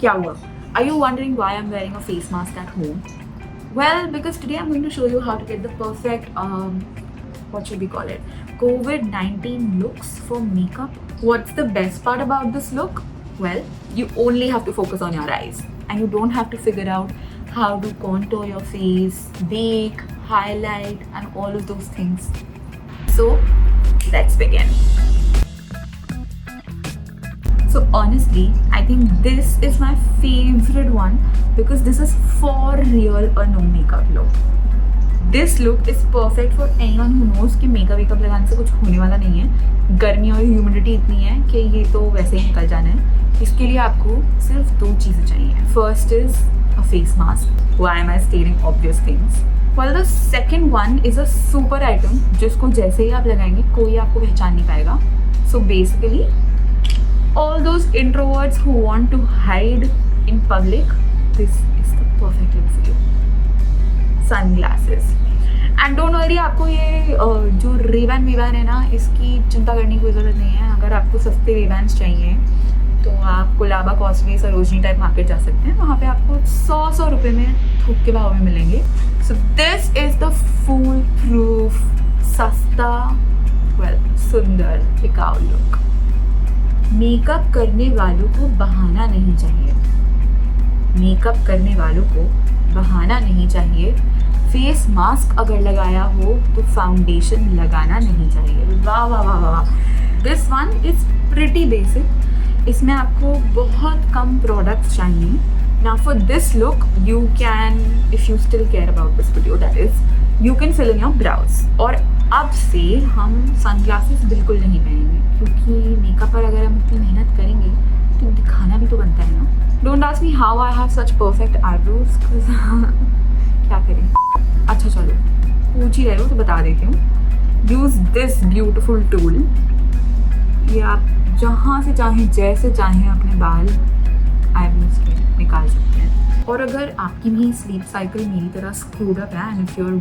क्या हुआ? Are you wondering why I'm wearing a face mask at home? Well, because today I'm going to show you how to get the perfect, what should we call it? COVID-19 looks for makeup. What's the best part about this look? Well, you only have to focus on your eyes and you don't have to figure out how to contour your face, bake, highlight, and all of those things. So, let's begin. So honestly, I think this is my favorite one because this is for real a no makeup look. This look is perfect for anyone who knows कि makeup लगाने से कुछ होने वाला नहीं है. गर्मी और ह्यूमिडिटी इतनी है कि ये तो वैसे ही निकल जाना है. इसके लिए आपको सिर्फ 2 चीज़ें चाहिए. First is a face mask. Why am I stating obvious things? Well, the second one is a super item जिसको जैसे ही आप लगाएंगे कोई आपको पहचान नहीं पाएगा. So basically, all those introverts who want to hide in public, this is the perfect look for you. Sunglasses. And don't worry, आपको ये जो Ray-Ban वीबैन है ना, इसकी चिंता करने की कोई ज़रूरत नहीं है. अगर आपको सस्ते Ray-Bans चाहिए तो आप कोलाबा, कॉस्टवे, सरोजनी टाइप मार्केट जा सकते हैं. वहाँ पे आपको 100 रुपये में थोक के भाव में मिलेंगे. So this is the foolproof, सस्ता, well, सुंदर, टिकाऊ लुक. मेकअप करने वालों को बहाना नहीं चाहिए. मेकअप करने वालों को बहाना नहीं चाहिए. फेस मास्क अगर लगाया हो तो फाउंडेशन लगाना नहीं चाहिए. वाह वाह वाह वाह. This one is pretty basic. इसमें आपको बहुत कम प्रोडक्ट्स चाहिए. Now for this look you can, if you still care about this video, that is you can fill in your brows. और अब से हम सनग्लासेस बिल्कुल नहीं पहनेंगे क्योंकि मेकअप पर अगर हम इतनी मेहनत करेंगे तो दिखाना भी तो बनता है ना. Don't ask me how I have such perfect eyebrows. क्या करें. अच्छा चलो, पूछ ही रहे हो तो बता देती हूँ. Use this beautiful tool. ये आप जहाँ से चाहें, जैसे चाहें, अपने बाल आईब्रोज के निकाल सकते हैं. और अगर आपकी भी स्लीप साइकिल मेरी तरह स्क्रूड अप है, and if you are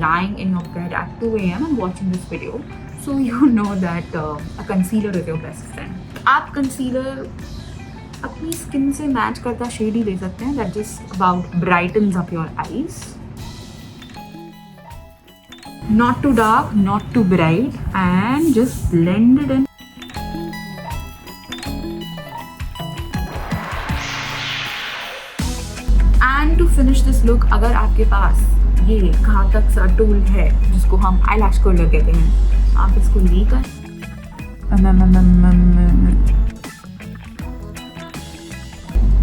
lying in your bed at 2 a.m. and watching this video, so you know that a concealer is your best friend. आप concealer अपनी स्किन से मैच करता shade ही ले सकते हैं. that just about brightens up your eyes. Not too dark, not too bright, and just blend it in. And to finish this look, अगर आपके पास ये घातक सा टूल है जिसको हम eyelash curler कहते हैं, आप इसको लेकर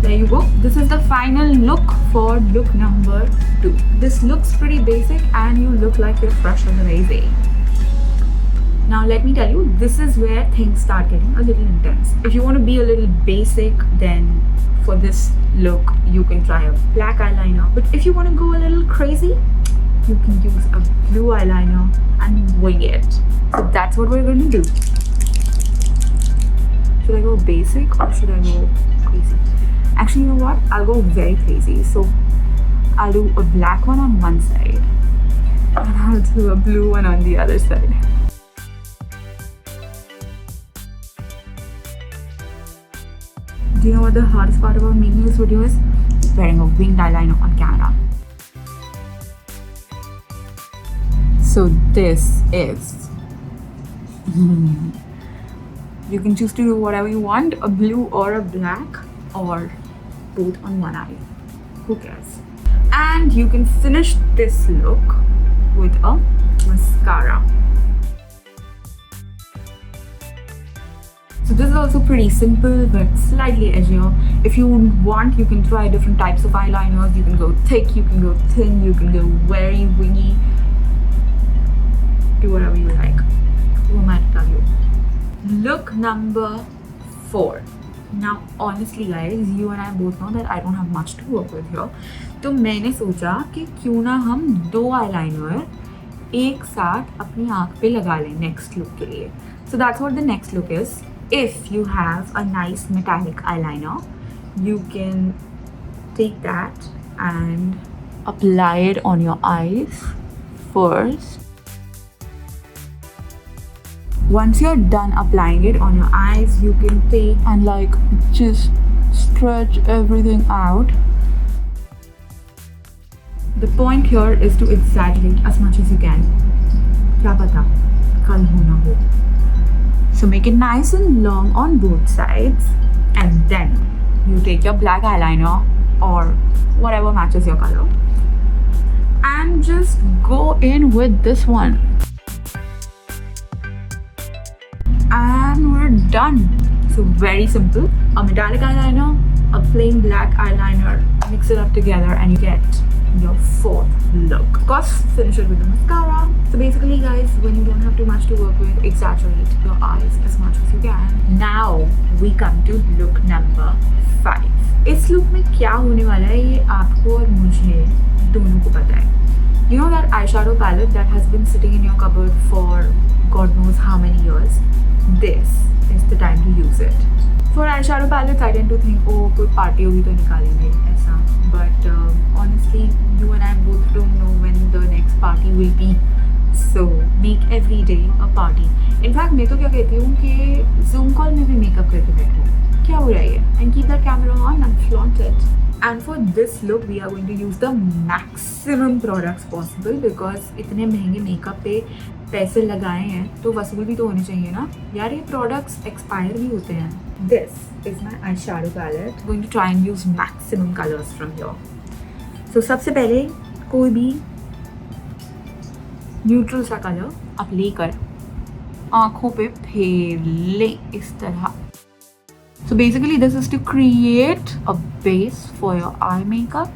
there you go. This is the final look for look number 2. This looks pretty basic and you look like you're fresh on the raising. Now let me tell you, this is where things start getting a little intense. If you want to be a little basic, then for this look you can try a black eyeliner. But if you want to go a little crazy, you can use a blue eyeliner and wing it. So that's what we're going to do. Should I go basic or should I go crazy? Actually, you know what? I'll go very crazy. So I'll do a black one on one side and I'll do a blue one on the other side. Do you know what the hardest part about making this video is? Wearing a winged eyeliner on camera. So this is you can choose to do whatever you want, a blue or a black, or both on one eye. Who cares? And you can finish this look with a mascara. So this is also pretty simple but slightly edgier. If you want, you can try different types of eyeliners. You can go thick, you can go thin, you can go very wingy. Do whatever you like. Who am I to tell you? Look number 4. Now honestly guys, you and I both know that I don't have much to work with here. तो मैंने सोचा कि क्यों ना हम 2 eyeliner एक साथ अपनी आँख पे लगा लें next look के लिए. So that's what the next look is. If you have a nice metallic eyeliner, you can take that and apply it on your eyes first. Once you're done applying it on your eyes, you can take and just stretch everything out. The point here is to exaggerate as much as you can. क्या पता कल हो ना हो. So make it nice and long on both sides, and then you take your black eyeliner or whatever matches your color and just go in with this one. And we're done. So very simple. A metallic eyeliner, a plain black eyeliner, mix it up together and you get your fourth look. Of course, finish it with the mascara. So basically guys, when you don't have too much to work with, exaggerate your eyes as much as you can. Now we come to look number 5. इस look में क्या होने वाला है ये आपको और मुझे दोनों को पता है. You know that eyeshadow palette that has been sitting in your cupboard for God knows how many years? This is the time to use it. For eyeshadow palettes, I tend to think, oh, कोई party होगी तो निकालेंगे ऐसा. But honestly, you and I both don't know when the next party will be. So make every day a party. In fact, मैं तो क्या कहती हूँ कि Zoom call में भी makeup करके बैठो. क्या हो रहा है? And keep that camera on and flaunt it. And for this look, we are going to use the maximum products possible because इतने महंगे मेकअप पे पैसे लगाए हैं तो वसूल भी तो होने चाहिए ना यार. ये प्रोडक्ट्स एक्सपायर भी होते हैं. This is my eyeshadow palette. Going to try and use maximum colors from here. So सबसे पहले कोई भी न्यूट्रल सा कलर आप लेकर आँखों पे फेर ले इस तरह. So basically this is to create a base for your eye makeup,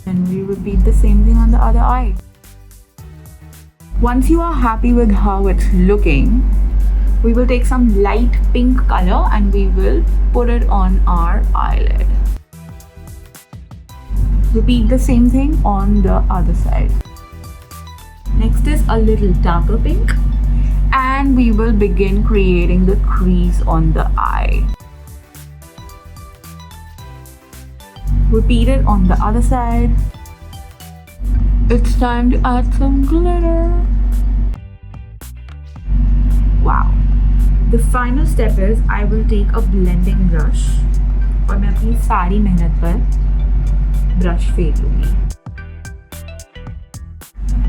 and we repeat the same thing on the other eye. Once you are happy with how it's looking, we will take some light pink color and we will put it on our eyelid. Repeat the same thing on the other side. Next is a little darker pink. And we will begin creating the crease on the eye. Repeat it on the other side. It's time to add some glitter. Wow. The final step is I will take a blending brush और मैं अपनी सारी मेहनत पर brush फेर लूँगी.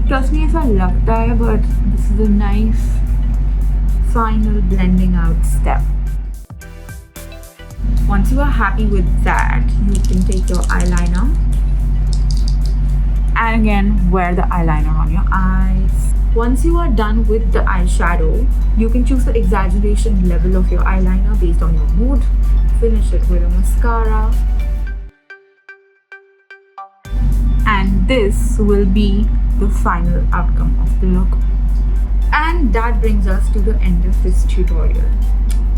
Trust me, ऐसा लगता है, but this is a nice final blending out step. Once you are happy with that, you can take your eyeliner and again wear the eyeliner on your eyes. Once you are done with the eyeshadow, you can choose the exaggeration level of your eyeliner based on your mood. Finish it with a mascara. And this will be the final outcome of the look. And that brings us to the end of this tutorial.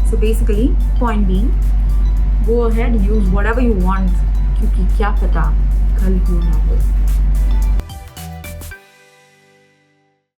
So basically, point being, go ahead, use whatever you want, क्योंकि क्या पता कल हो ना हो.